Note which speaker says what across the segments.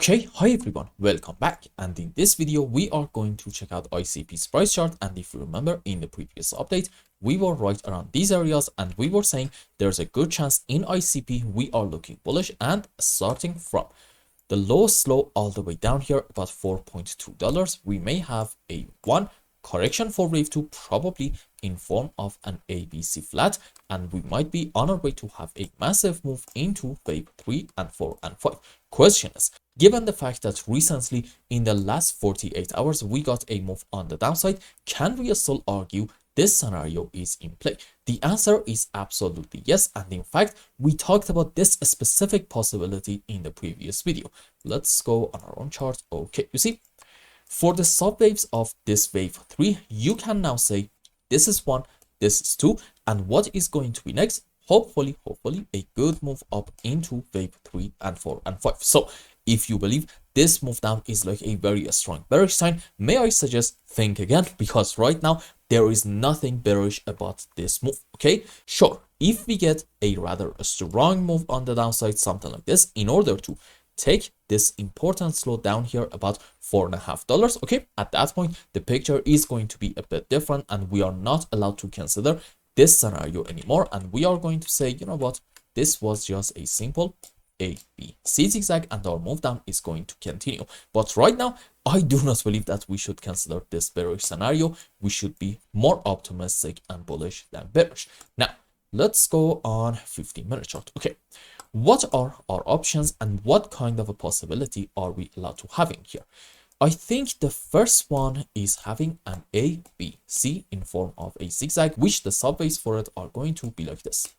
Speaker 1: Okay, hi everyone, welcome back, and in this video we are going to check out ICP's price chart. And if you remember, in the previous update we were right around these areas and we were saying there's a good chance in ICP we are looking bullish, and starting from the lowest low all the way down here about $4.2, we may have a one correction for wave 2, probably in form of an ABC flat, and we might be on our way to have a massive move into wave 3 and 4 and 5. Question is, given the fact that recently in the last 48 hours we got a move on the downside, can we still argue this scenario is in play? The answer is absolutely yes, and in fact we talked about this specific possibility in the previous video. Let's go on our own chart. Okay, you see, for the subwaves of this wave 3, you can now say this is 1, this is 2, and what is going to be next? Hopefully a good move up into wave 3 and 4 and 5. So if you believe this move down is like a very strong bearish sign, may I suggest think again, because right now there is nothing bearish about this move. Okay, sure, if we get a rather strong move on the downside, something like this, in order to take this important slow down here about $4.50, okay, at that point the picture is going to be a bit different, and we are not allowed to consider this scenario anymore, and we are going to say, you know what, this was just a simple A, B, C zigzag, and our move down is going to continue. But right now I do not believe that we should consider this bearish scenario. We should be more optimistic and bullish than bearish. Now let's go on 15-minute chart. Okay, what are our options and what kind of a possibility are we allowed to have in here? I think the first one is having an A, B, C in form of a zigzag, which the subways for it are going to be like this: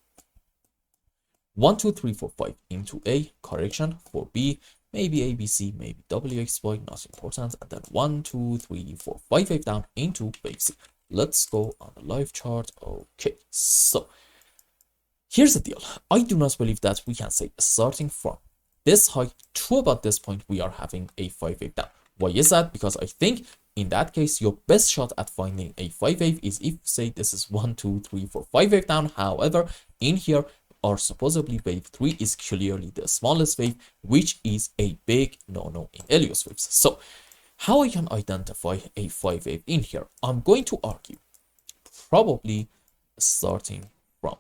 Speaker 1: 1, 2, 3, 4, 5 into A, correction for B, maybe ABC, maybe WXY, not important, and then 1, 2, 3, 4, 5 wave down into wave C. Let's go on the live chart. Okay, so here's the deal. I do not believe that we can say starting from this high to about this point we are having a 5 wave down. Why is that? Because I think in that case your best shot at finding a 5 wave is if, say, this is 1, 2, 3, 4, 5 wave down. However, in here our supposedly wave 3 is clearly the smallest wave, which is a big no-no in Elliott waves. So how I can identify a 5 wave in here? I'm going to argue probably starting from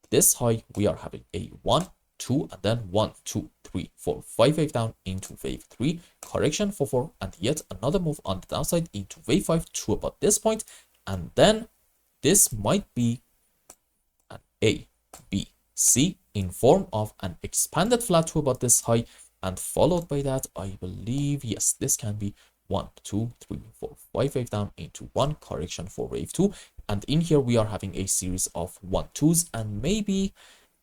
Speaker 1: this high we are having a 1, 2, and then 1, 2, 3, 4, 5 wave down into wave 3, correction for 4, and yet another move on the downside into wave 5 to about this point, and then this might be an A, B, C in form of an expanded flat to about this high, and followed by that, I believe, yes, this can be 1, 2, 3, 4, 5 wave down into 1, correction for wave 2, and in here we are having a series of 1, 2s, and maybe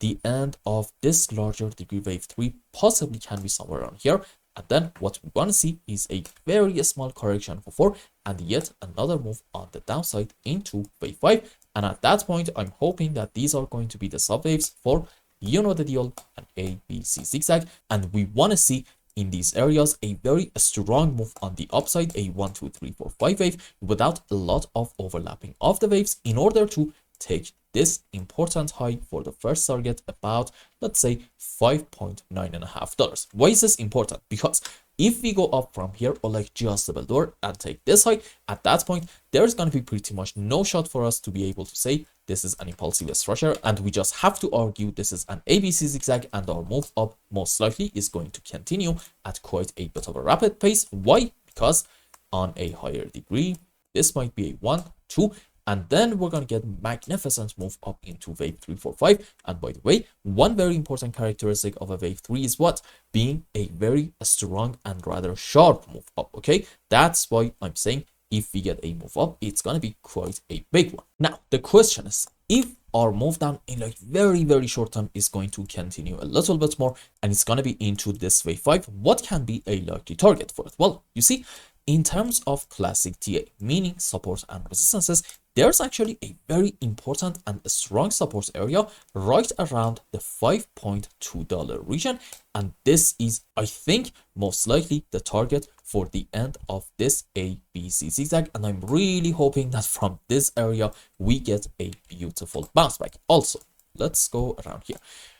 Speaker 1: the end of this larger degree wave 3 possibly can be somewhere around here. And then what we want to see is a very small correction for 4, and yet another move on the downside into wave 5. And at that point I'm hoping that these are going to be the subwaves for, you know the deal, an A, B, C zigzag, and we want to see in these areas a very strong move on the upside, a 1, 2, 3, 4, 5 wave without a lot of overlapping of the waves, in order to take this important high for the first target about, let's say, $5.9.5. Why is this important? Because if we go up from here, or like just the door, and take this high, at that point there's going to be pretty much no shot for us to be able to say this is an impulsive structure, and we just have to argue this is an ABC zigzag, and our move up most likely is going to continue at quite a bit of a rapid pace. Why? Because on a higher degree this might be a 1, 2, and then we're going to get magnificent move up into wave 3, 4, 5. And by the way, one very important characteristic of a wave 3 is what? Being a very strong and rather sharp move up. Okay, that's why I'm saying if we get a move up, it's going to be quite a big one. Now the question is, if our move down in like very short term is going to continue a little bit more, and it's going to be into this wave 5, what can be a likely target for it? Well, you see, in terms of classic TA, meaning support and resistances, there's actually a very important and strong support area right around the $5.2 region, and this is, I think, most likely the target for the end of this ABC zigzag, and I'm really hoping that from this area we get a beautiful bounce back. Also, let's go around here.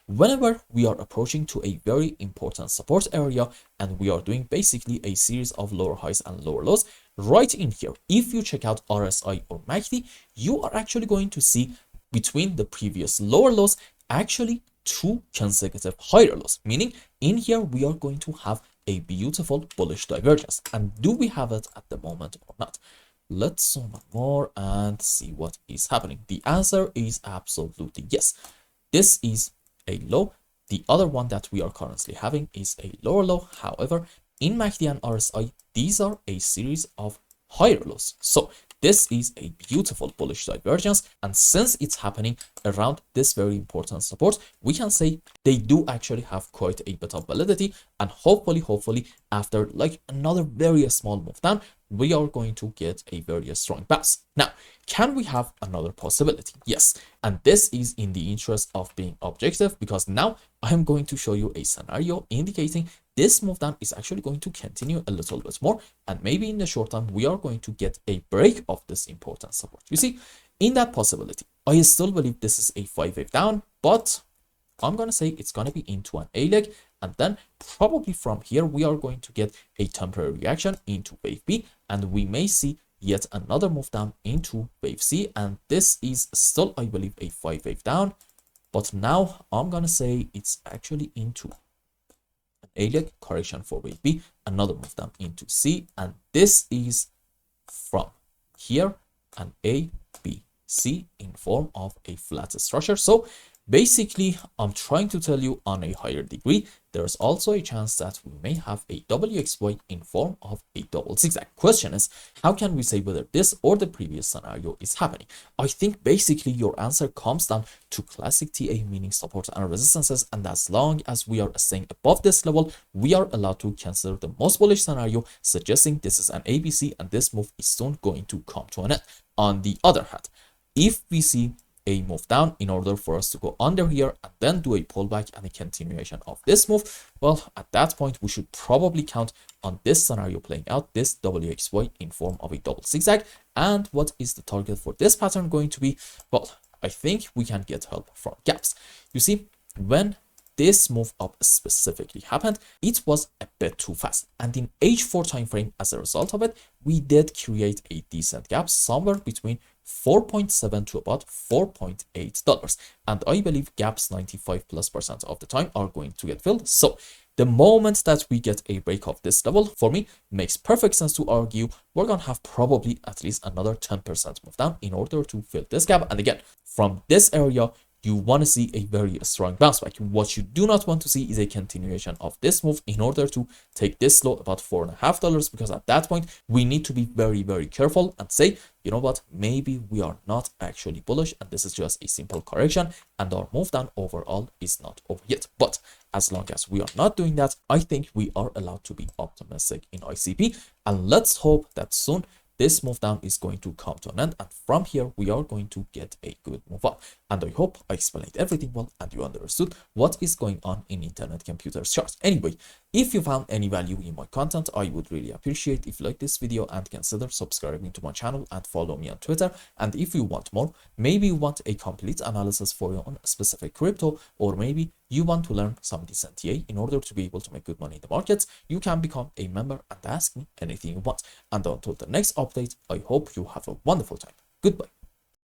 Speaker 1: whenever we are approaching to a very important support area and we are doing basically a series of lower highs and lower lows, right in here, if you check out RSI or MACD, you are actually going to see between the previous lower lows actually two consecutive higher lows, meaning in here we are going to have a beautiful bullish divergence. And do we have it at the moment or not? Let's zoom out more and see what is happening. The answer is absolutely yes. This is a low. The other one that we are currently having is a lower low. However, in MACD and RSI, these are a series of higher lows. So this is a beautiful bullish divergence, and since it's happening around this very important support, we can say they do actually have quite a bit of validity, and hopefully after like another very small move down, we are going to get a very strong bounce. Now, can we have another possibility? Yes, and this is in the interest of being objective, because now I'm going to show you a scenario indicating this move down is actually going to continue a little bit more, and maybe in the short term we are going to get a break of this important support. You see, in that possibility, I still believe this is a 5-wave down, but I'm gonna say it's gonna be into an A leg, and then probably from here we are going to get a temporary reaction into wave B, and we may see yet another move down into wave C, and this is still, I believe, a 5-wave down, but now I'm gonna say it's actually into an A leg correction for wave B, another move down into C, and this is from here an A, B, C in form of a flat structure. So basically, I'm trying to tell you on a higher degree, there's also a chance that we may have a WXY in form of a double zigzag. Question is, how can we say whether this or the previous scenario is happening? I think basically your answer comes down to classic TA, meaning support and resistances, and as long as we are staying above this level, we are allowed to consider the most bullish scenario, suggesting this is an ABC and this move is soon going to come to an end. On the other hand, if we see a move down in order for us to go under here and then do a pullback and a continuation of this move, well, at that point we should probably count on this scenario playing out, this WXY in form of a double zigzag. And what is the target for this pattern going to be? Well, I think we can get help from gaps. You see, when this move up specifically happened, it was a bit too fast, and in H4 time frame, as a result of it, we did create a decent gap somewhere between 4.7 to about $4.8, and I believe gaps 95+% of the time are going to get filled. So the moment that we get a break of this level, for me, makes perfect sense to argue we're gonna have probably at least another 10% move down in order to fill this gap. And again, from this area, you want to see a very strong bounce back. What you do not want to see is a continuation of this move in order to take this low about $4.5, because at that point we need to be very careful and say, you know what, maybe we are not actually bullish and this is just a simple correction and our move down overall is not over yet. But as long as we are not doing that, I think we are allowed to be optimistic in ICP, and let's hope that soon this move down is going to come to an end, and from here we are going to get a good move up. And I hope I explained everything well and you understood what is going on in internet computers charts. Anyway, if you found any value in my content, I would really appreciate if you like this video and consider subscribing to my channel and follow me on Twitter. And if you want more, maybe you want a complete analysis for your own specific crypto, or maybe you want to learn some decent TA in order to be able to make good money in the markets, you can become a member and ask me anything you want. And until the next update, I hope you have a wonderful time. Goodbye.